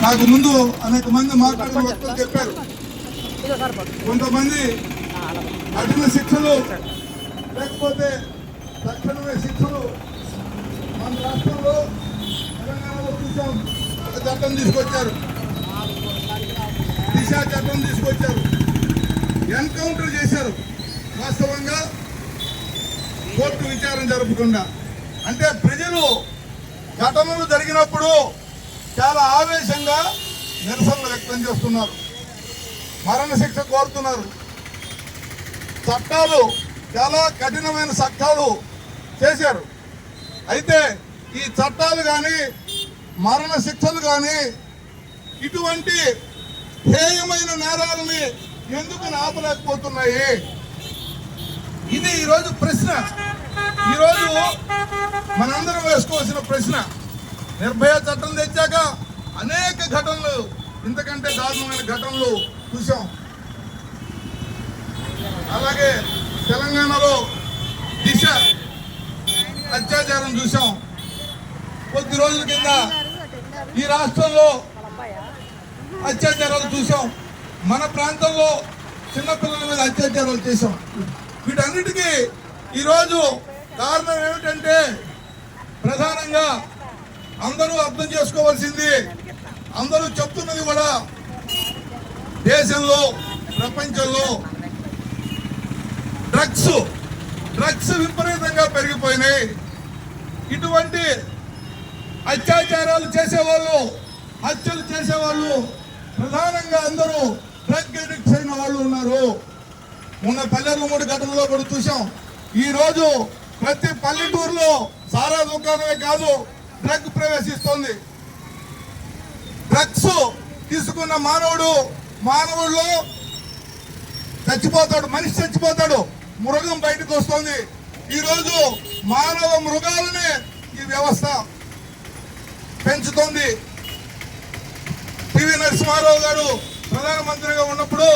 నాకు ముందు అనేక మంది మాట్లాడిన వ్యక్తులు చెప్పారు, కొంతమంది కఠిన శిక్షలు లేకపోతే తక్షణమే శిక్షలు మన రాష్ట్రంలో తెలంగాణలో చూసాం. ఒక చట్టం తీసుకొచ్చారు, దిశ చట్టం తీసుకొచ్చారు, ఎన్కౌంటర్ చేశారు. వాస్తవంగా కోర్టు విచారణ జరపకుండా. అంటే ప్రజలు ఘటనలు జరిగినప్పుడు చాలా ఆవేశంగా నిరసనలు వ్యక్తం చేస్తున్నారు, మరణశిక్ష కోరుతున్నారు. చట్టాలు చాలా కఠినమైన చట్టాలు చేశారు. అయితే ఈ చట్టాలు కానీ మరణ శిక్షలు కానీ ఇటువంటి హేయమైన నేరాలని ఎందుకు ఆపలేకపోతున్నాయి? ఇది ఈరోజు ప్రశ్న. ఈరోజు మనందరం వేసుకోవాల్సిన ప్రశ్న. నిర్భయ చట్టం తెచ్చాక అనేక ఘటనలు, ఇంతకంటే దారుణమైన ఘటనలు చూసాం. అలాగే తెలంగాణలో దిశ అత్యాచారం చూసాం. కొద్ది రోజుల కింద ఈ రాష్ట్రంలో అత్యాచారాలు చూసాం. మన ప్రాంతంలో చిన్నపిల్లల మీద అత్యాచారాలు చేశాం. వీటన్నిటికీ ఈరోజు కారణం ఏమిటంటే ప్రధానంగా అందరూ అర్థం చేసుకోవాల్సింది, అందరూ చెప్తున్నది కూడా, దేశంలో ప్రపంచంలో డ్రగ్స్ విపరీతంగా పెరిగిపోయినాయి. ఇటువంటి అత్యాచారాలు చేసేవాళ్ళు, హత్యలు చేసేవాళ్ళు ప్రధానంగా అందరూ డ్రగ్ అడిక్ట్స్ అయిన వాళ్ళు ఉన్నారు. మొన్న పల్లెర్ల మూడు ఘటనలో కూడా చూసాం. ఈ రోజు ప్రతి పల్లెటూరులో సారా దుకాణమే కాదు, డ్రగ్ ప్రవేశిస్తుంది. డ్రగ్స్ తీసుకున్న మానవుడిలో చచ్చిపోతాడు, మనిషి చచ్చిపోతాడు, మృగం బయటకు వస్తుంది. ఈరోజు మానవ మృగాలని ఈ వ్యవస్థ పెంచుతోంది. పివి నరసింహారావు గారు ప్రధానమంత్రిగా ఉన్నప్పుడు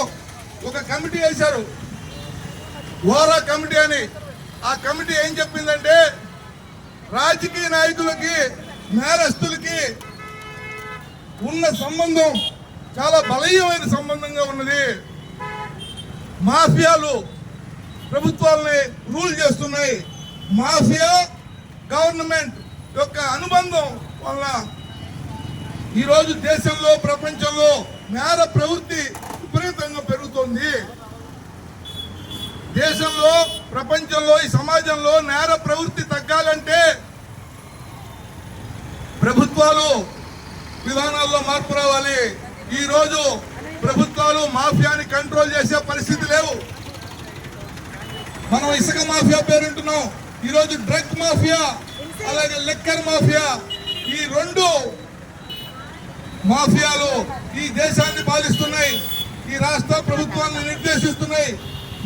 ఒక కమిటీ వేశారు, ఓరా కమిటీ అని. ఆ కమిటీ ఏం చెప్పిందంటే రాజకీయ నాయకులకి, నేరస్తులకి ఉన్న సంబంధం చాలా బలీయమైన సంబంధంగా ఉన్నది. మాఫియాలు ప్రభుత్వాలని రూల్ చేస్తున్నాయి. మాఫియా గవర్నమెంట్ యొక్క అనుబంధం వల్ల ఈరోజు దేశంలో ప్రపంచంలో నేర ప్రవృత్తి విపరీతంగా పెరుగుతోంది. దేశంలో ప్రపంచంలో ఈ సమాజంలో నేర ప్రవృత్తి తగ్గాలంటే ప్రభుత్వాలు విధానాల్లో మార్పు రావాలి. ఈరోజు ప్రభుత్వాలు మాఫియాని కంట్రోల్ చేసే పరిస్థితి లేవు. మనం ఇసుక మాఫియా పేరుంటున్నాం, ఈరోజు డ్రగ్ మాఫియా, అలాగే లిక్కర్ మాఫియా, ఈ రెండు మాఫియాలు ఈ దేశాన్ని పాలిస్తున్నాయి, ఈ రాష్ట్ర ప్రభుత్వాలను నిర్దేశిస్తున్నాయి.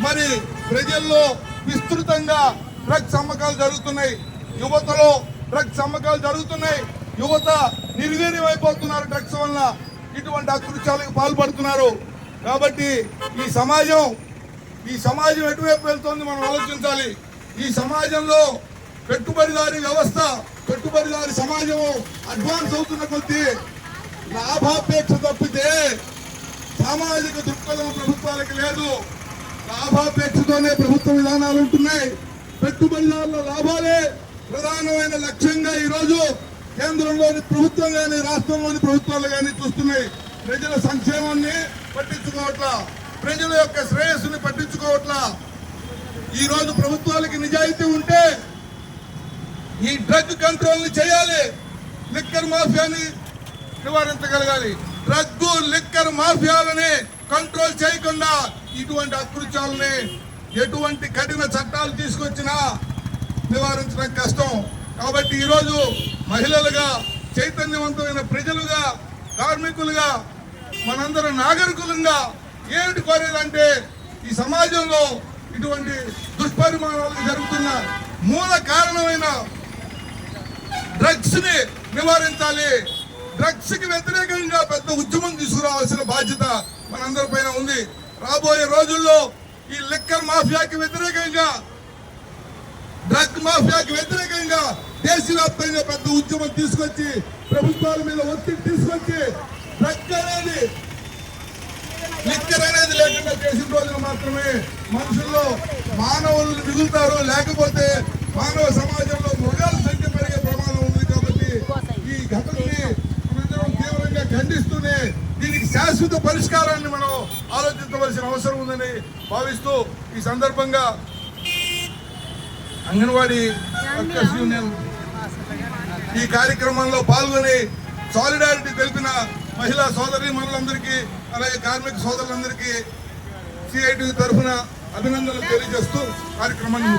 మరి ప్రజల్లో విస్తృతంగా డ్రగ్స్ అమ్మకాలు జరుగుతున్నాయి, యువతలో డ్రగ్స్ అమ్మకాలు జరుగుతున్నాయి. యువత నిర్వీర్యం అయిపోతున్నారు డ్రగ్స్ వల్ల, ఇటువంటి అకృత్యాలకు పాల్పడుతున్నారు. కాబట్టి ఈ సమాజం ఎటువైపు వెళ్తోంది మనం ఆలోచించాలి. ఈ సమాజంలో పెట్టుబడిదారి వ్యవస్థ, పెట్టుబడిదారి సమాజం అడ్వాన్స్ అవుతున్న కొద్దీ లాభాపేక్ష తప్పితే సామాజిక దృక్పథం ప్రభుత్వాలకు లేదు. లాభాపేక్షతోనే ప్రభుత్వ విధానాలు ఉంటున్నాయి. పెట్టుబడిదారుల లాభాలే ప్రధానమైన లక్ష్యంగా ఈరోజు కేంద్రంలోని ప్రభుత్వం కానీ రాష్ట్రంలోని ప్రభుత్వాలు కానీ చూస్తున్నాయి. ప్రజల సంక్షేమాన్ని పట్టించుకోవట్లా, ప్రజల యొక్క శ్రేయస్సుని పట్టించుకోవట్లా. ఈ రోజు ప్రభుత్వాలకి నిజాయితీ ఉంటే ఈ డ్రగ్ కంట్రోల్ ని చేయాలి, లిక్కర్ మాఫియాని నివారించగలగాలి. డ్రగ్ లిక్కర్ మాఫియాలని కంట్రోల్ చేయకుండా ఇటువంటి అకృత్యాలని ఎటువంటి కఠిన చట్టాలు తీసుకొచ్చినా నివారించడం కష్టం. కాబట్టి ఈరోజు మహిళలుగా, చైతన్యవంతమైన ప్రజలుగా, కార్మికులుగా, మనందరం నాగరికులంగా ఏమిటి కోరేదంటే ఈ సమాజంలో ఇటువంటి దుష్పరిమాణాలు జరుగుతున్న మూల కారణమైన డ్రగ్స్ ని నివారించాలి. డ్రగ్స్ కి వ్యతిరేకంగా పెద్ద ఉద్యమం తీసుకురావాల్సిన బాధ్యత మనందరి పైన ఉంది. రాబోయే రోజుల్లో ఈ లిక్కర్ మాఫియాకి వ్యతిరేకంగా, డ్రగ్ మాఫియాకి వ్యతిరేకంగా దేశవ్యాప్తంగా పెద్ద ఉద్యమం తీసుకొచ్చి ప్రభుత్వాల మీద ఒత్తిడి తీసుకొచ్చి చేసిన రోజున మాత్రమే మనుషుల్లో మానవులు మిగులుతారు, లేకపోతే మానవ సమాజంలో మృగాల సంఖ్య పెరిగే ప్రమాదం ఉంది. కాబట్టి ఈ ఘటనని మనందరం తీవ్రంగా ఖండిస్తూనే దీనికి శాశ్వత పరిష్కారాన్ని మనం ఆలోచించవలసిన అవసరం ఉందని భావిస్తూ ఈ సందర్భంగా అంగన్వాడీ వర్కర్స్ యూనియన్ ఈ కార్యక్రమంలో పాల్గొని సాలిడారిటీ తెలిపిన మహిళా సోదరి మనులందరికీ అలాగే కార్మిక సోదరులందరికీ సిఐటి తరఫున అభినందనలు తెలియజేస్తూ కార్యక్రమాన్ని